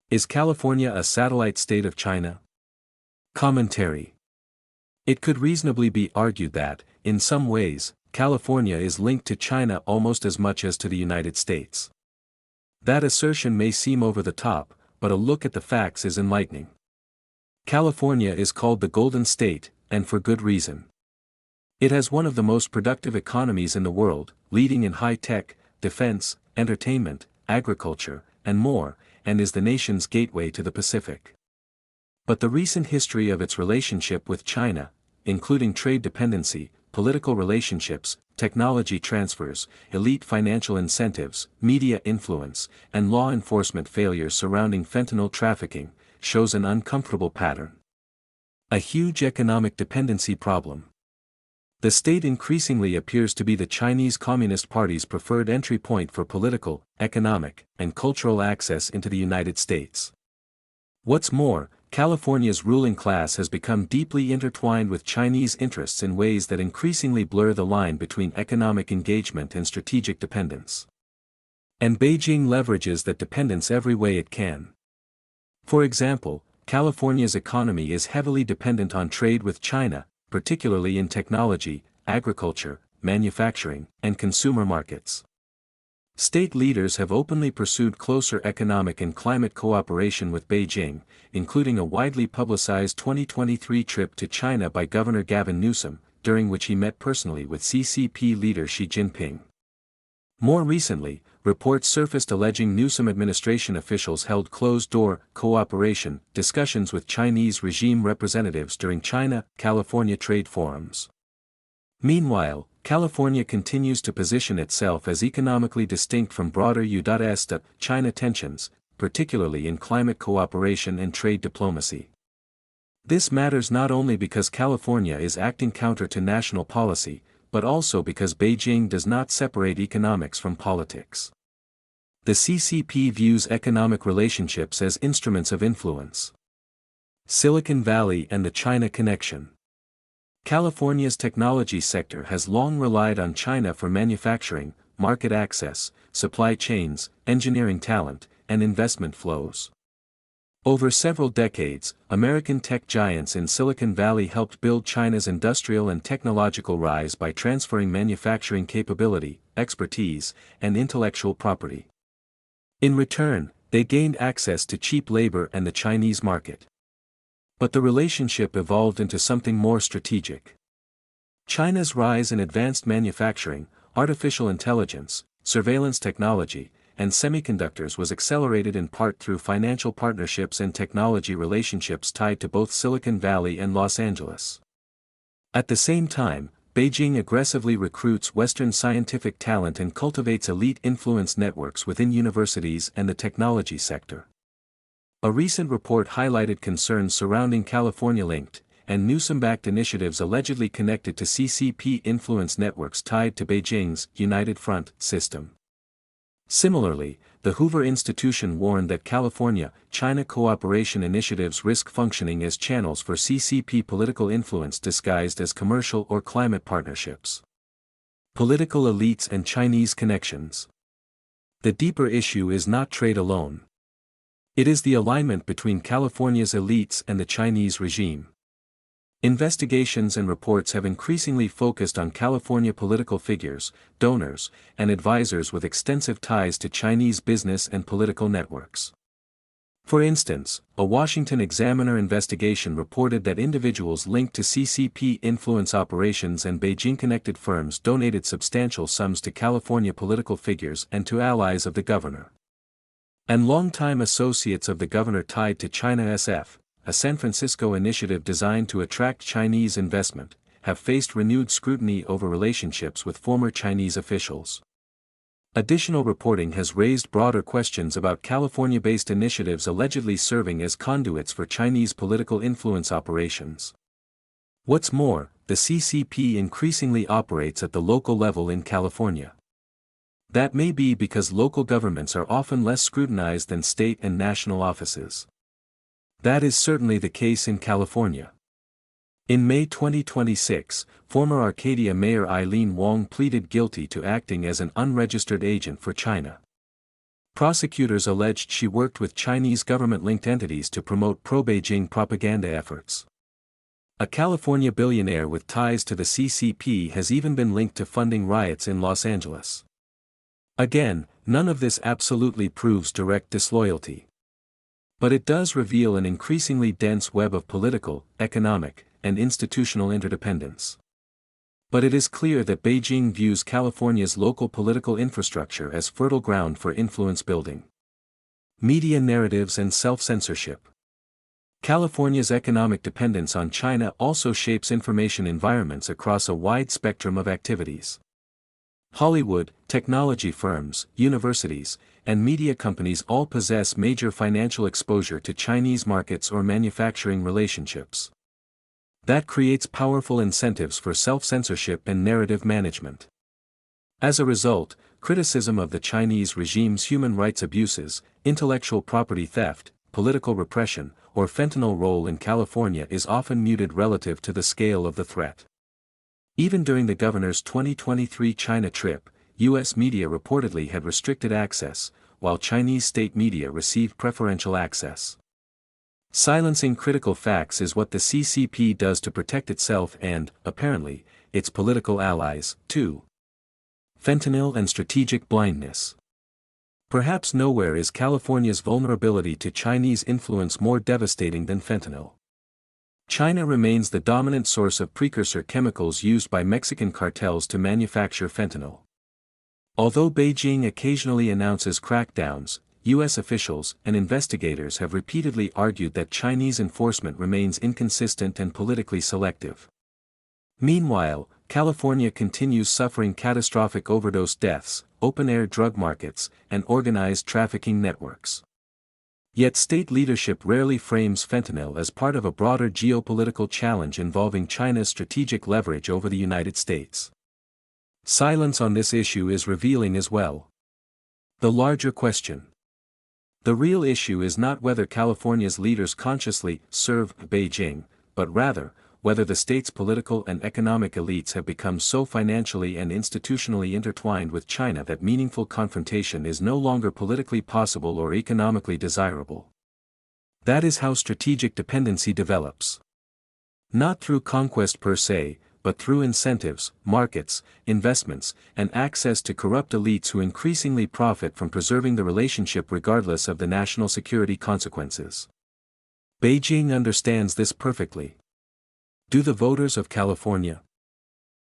Is California a satellite state of China? Commentary. It could reasonably be argued that, in some ways, California is linked to China almost as much as to the United States. That assertion may seem over the top, but a look at the facts is enlightening. California is called the Golden State, and for good reason. It has one of the most productive economies in the world, leading in high-tech, defense, entertainment, agriculture, and more, and is the nation's gateway to the Pacific. But the recent history of its relationship with China, including trade dependency, political relationships, technology transfers, elite financial incentives, media influence, and law enforcement failures surrounding fentanyl trafficking, shows an uncomfortable pattern. A huge economic dependency problem. The state increasingly appears to be the Chinese Communist Party's preferred entry point for political, economic, and cultural access into the United States. What's more, California's ruling class has become deeply intertwined with Chinese interests in ways that increasingly blur the line between economic engagement and strategic dependence. And Beijing leverages that dependence every way it can. For example, California's economy is heavily dependent on trade with China, particularly in technology, agriculture, manufacturing, and consumer markets. State leaders have openly pursued closer economic and climate cooperation with Beijing, including a widely publicized 2023 trip to China by Governor Gavin Newsom, during which he met personally with CCP leader Xi Jinping. More recently, reports surfaced alleging Newsom administration officials held closed-door cooperation discussions with Chinese regime representatives during China-California trade forums. Meanwhile, California continues to position itself as economically distinct from broader U.S. China tensions, particularly in climate cooperation and trade diplomacy. This matters not only because California is acting counter to national policy, but also because Beijing does not separate economics from politics. The CCP views economic relationships as instruments of influence. Silicon Valley and the China connection. California's technology sector has long relied on China for manufacturing, market access, supply chains, engineering talent, and investment flows. Over several decades, American tech giants in Silicon Valley helped build China's industrial and technological rise by transferring manufacturing capability, expertise, and intellectual property. In return, they gained access to cheap labor and the Chinese market. But the relationship evolved into something more strategic. China's rise in advanced manufacturing, artificial intelligence, surveillance technology, and semiconductors was accelerated in part through financial partnerships and technology relationships tied to both Silicon Valley and Los Angeles. At the same time, Beijing aggressively recruits Western scientific talent and cultivates elite influence networks within universities and the technology sector. A recent report highlighted concerns surrounding California-linked, and Newsom-backed initiatives allegedly connected to CCP influence networks tied to Beijing's United Front system. Similarly, the Hoover Institution warned that California-China cooperation initiatives risk functioning as channels for CCP political influence disguised as commercial or climate partnerships. Political elites and Chinese connections. The deeper issue is not trade alone. It is the alignment between California's elites and the Chinese regime. Investigations and reports have increasingly focused on California political figures, donors, and advisors with extensive ties to Chinese business and political networks. For instance, a Washington Examiner investigation reported that individuals linked to CCP influence operations and Beijing-connected firms donated substantial sums to California political figures and to allies of the governor. And longtime associates of the governor tied to China SF, a San Francisco initiative designed to attract Chinese investment, have faced renewed scrutiny over relationships with former Chinese officials. Additional reporting has raised broader questions about California-based initiatives allegedly serving as conduits for Chinese political influence operations. What's more, the CCP increasingly operates at the local level in California. That may be because local governments are often less scrutinized than state and national offices. That is certainly the case in California. In May 2026, former Arcadia Mayor Eileen Wong pleaded guilty to acting as an unregistered agent for China. Prosecutors alleged she worked with Chinese government-linked entities to promote pro-Beijing propaganda efforts. A California billionaire with ties to the CCP has even been linked to funding riots in Los Angeles. Again, none of this absolutely proves direct disloyalty. But it does reveal an increasingly dense web of political, economic, and institutional interdependence. But it is clear that Beijing views California's local political infrastructure as fertile ground for influence building. Media narratives and self-censorship. California's economic dependence on China also shapes information environments across a wide spectrum of activities. Hollywood, technology firms, universities, and media companies all possess major financial exposure to Chinese markets or manufacturing relationships. That creates powerful incentives for self-censorship and narrative management. As a result, criticism of the Chinese regime's human rights abuses, intellectual property theft, political repression, or fentanyl role in California is often muted relative to the scale of the threat. Even during the governor's 2023 China trip, U.S. media reportedly had restricted access, while Chinese state media received preferential access. Silencing critical facts is what the CCP does to protect itself and, apparently, its political allies, too. Fentanyl and strategic blindness. Perhaps nowhere is California's vulnerability to Chinese influence more devastating than fentanyl. China remains the dominant source of precursor chemicals used by Mexican cartels to manufacture fentanyl. Although Beijing occasionally announces crackdowns, U.S. officials and investigators have repeatedly argued that Chinese enforcement remains inconsistent and politically selective. Meanwhile, California continues suffering catastrophic overdose deaths, open-air drug markets, and organized trafficking networks. Yet state leadership rarely frames fentanyl as part of a broader geopolitical challenge involving China's strategic leverage over the United States. Silence on this issue is revealing as well. The larger question. The real issue is not whether California's leaders consciously serve Beijing, but rather, whether the state's political and economic elites have become so financially and institutionally intertwined with China that meaningful confrontation is no longer politically possible or economically desirable. That is how strategic dependency develops. Not through conquest per se, but through incentives, markets, investments, and access to corrupt elites who increasingly profit from preserving the relationship regardless of the national security consequences. Beijing understands this perfectly. Do the voters of California?